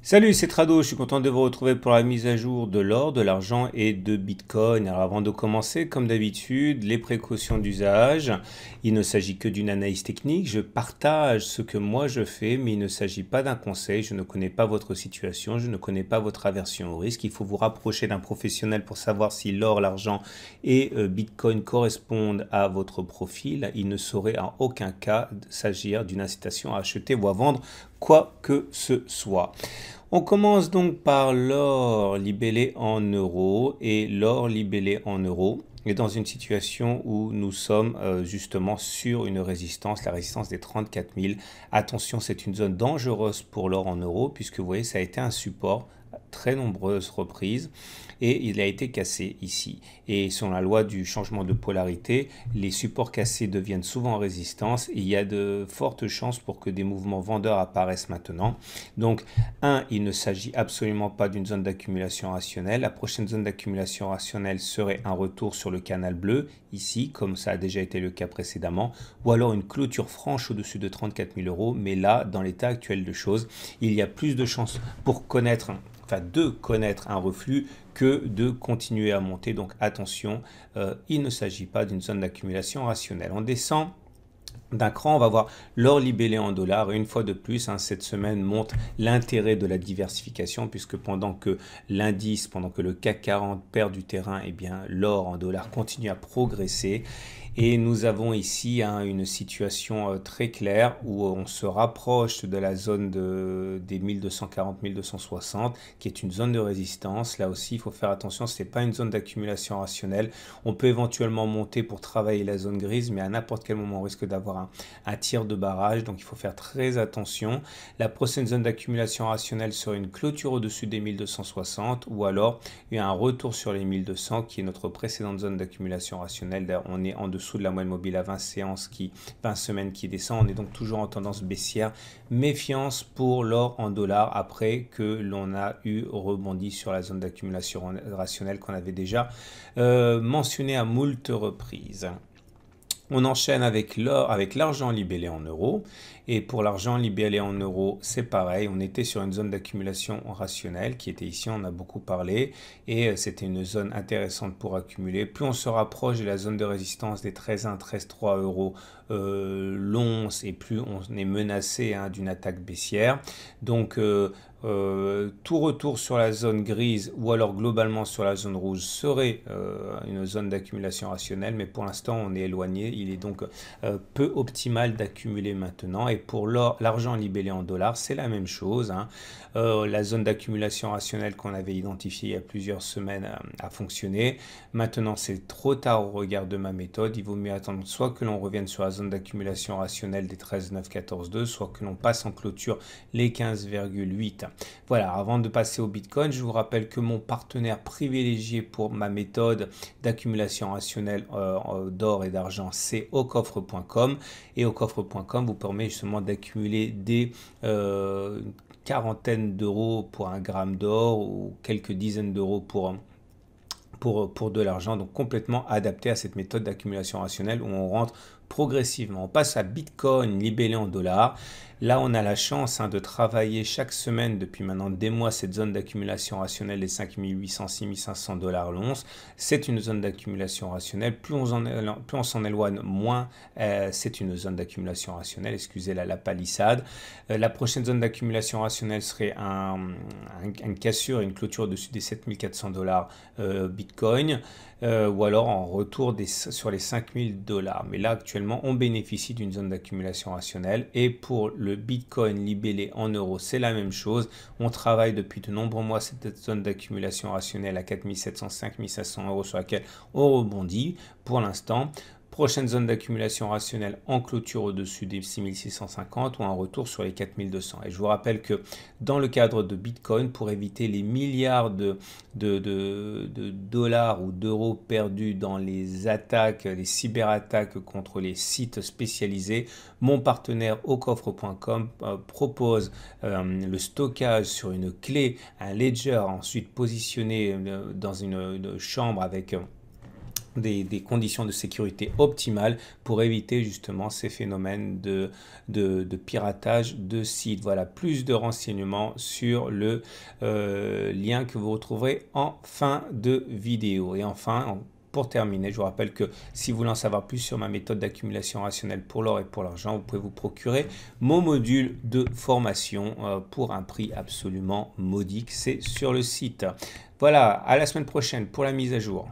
Salut, c'est Trado, je suis content de vous retrouver pour la mise à jour de l'or, de l'argent et de Bitcoin. Alors avant de commencer, comme d'habitude, les précautions d'usage. Il ne s'agit que d'une analyse technique, je partage ce que moi je fais, mais il ne s'agit pas d'un conseil, je ne connais pas votre situation, je ne connais pas votre aversion au risque. Il faut vous rapprocher d'un professionnel pour savoir si l'or, l'argent et Bitcoin correspondent à votre profil. Il ne saurait en aucun cas s'agir d'une incitation à acheter ou à vendre quoi que ce soit. On commence donc par l'or libellé en euros et l'or libellé en euros est dans une situation où nous sommes justement sur une résistance, la résistance des 34 000. Attention, c'est une zone dangereuse pour l'or en euros puisque vous voyez, ça a été un support très nombreuses reprises et il a été cassé ici. Et selon la loi du changement de polarité, les supports cassés deviennent souvent en résistance et il y a de fortes chances pour que des mouvements vendeurs apparaissent maintenant. Donc, il ne s'agit absolument pas d'une zone d'accumulation rationnelle. La prochaine zone d'accumulation rationnelle serait un retour sur le canal bleu, ici, comme ça a déjà été le cas précédemment, ou alors une clôture franche au-dessus de 34 000 euros. Mais là, dans l'état actuel de choses, il y a plus de chances pour connaître un reflux que de continuer à monter. Donc attention, il ne s'agit pas d'une zone d'accumulation rationnelle. On descend d'un cran, on va voir l'or libellé en dollars. Et une fois de plus, cette semaine montre l'intérêt de la diversification puisque pendant que l'indice, pendant que le CAC 40 perd du terrain, eh bien l'or en dollars continue à progresser. Et nous avons ici une situation très claire où on se rapproche de la zone des 1240-1260 qui est une zone de résistance. Là aussi, il faut faire attention, ce n'est pas une zone d'accumulation rationnelle. On peut éventuellement monter pour travailler la zone grise, mais à n'importe quel moment, on risque d'avoir un tir de barrage. Donc, il faut faire très attention. La prochaine zone d'accumulation rationnelle serait une clôture au-dessus des 1260 ou alors il y a un retour sur les 1200 qui est notre précédente zone d'accumulation rationnelle. D'ailleurs, on est en dessous de la moyenne mobile à 20 semaines qui descend. On est donc toujours en tendance baissière. Méfiance pour l'or en dollars après que l'on a eu rebondi sur la zone d'accumulation rationnelle qu'on avait déjà mentionné à moult reprises. On enchaîne avec l'or, avec l'argent libellé en euros. Et pour l'argent libellé en euros, c'est pareil. On était sur une zone d'accumulation rationnelle qui était ici, on en a beaucoup parlé. Et c'était une zone intéressante pour accumuler. Plus on se rapproche de la zone de résistance des 13,1, 13,3 euros l'once et plus on est menacé d'une attaque baissière. Donc, tout retour sur la zone grise ou alors globalement sur la zone rouge serait une zone d'accumulation rationnelle, mais pour l'instant on est éloigné. Il est donc peu optimal d'accumuler maintenant. Et pour l'argent libellé en dollars, c'est la même chose. La zone d'accumulation rationnelle qu'on avait identifiée il y a plusieurs semaines a fonctionné. Maintenant c'est trop tard au regard de ma méthode. Il vaut mieux attendre soit que l'on revienne sur la zone d'accumulation rationnelle des 13,9, 14,2, soit que l'on passe en clôture les 15,8. Voilà, avant de passer au Bitcoin, je vous rappelle que mon partenaire privilégié pour ma méthode d'accumulation rationnelle d'or et d'argent, c'est aucoffre.com. Et aucoffre.com vous permet justement d'accumuler des quarantaine d'euros pour un gramme d'or ou quelques dizaines d'euros pour de l'argent, donc complètement adapté à cette méthode d'accumulation rationnelle où on rentre progressivement. On passe à Bitcoin libellé en dollars. Là, on a la chance de travailler chaque semaine depuis maintenant des mois cette zone d'accumulation rationnelle des 5800, 6500 dollars l'once. C'est une zone d'accumulation rationnelle. Plus on s'en éloigne, moins c'est une zone d'accumulation rationnelle. Excusez la palissade. La prochaine zone d'accumulation rationnelle serait une cassure et une clôture au-dessus des 7400 dollars Bitcoin. Ou alors en retour sur les 5000 dollars. Mais là, actuellement, on bénéficie d'une zone d'accumulation rationnelle. Et pour le Bitcoin libellé en euros, c'est la même chose. On travaille depuis de nombreux mois cette zone d'accumulation rationnelle à 4700, 5500 euros sur laquelle on rebondit pour l'instant. Prochaine zone d'accumulation rationnelle en clôture au-dessus des 6650 ou un retour sur les 4200. Et je vous rappelle que dans le cadre de Bitcoin, pour éviter les milliards de dollars ou d'euros perdus dans les attaques, les cyberattaques contre les sites spécialisés, mon partenaire aucoffre.com propose le stockage sur une clé, un ledger ensuite positionné dans une chambre avec des conditions de sécurité optimales pour éviter justement ces phénomènes de piratage de sites. Voilà, plus de renseignements sur le lien que vous retrouverez en fin de vidéo. Et enfin, pour terminer, je vous rappelle que si vous voulez en savoir plus sur ma méthode d'accumulation rationnelle pour l'or et pour l'argent, vous pouvez vous procurer mon module de formation pour un prix absolument modique. C'est sur le site. Voilà, à la semaine prochaine pour la mise à jour.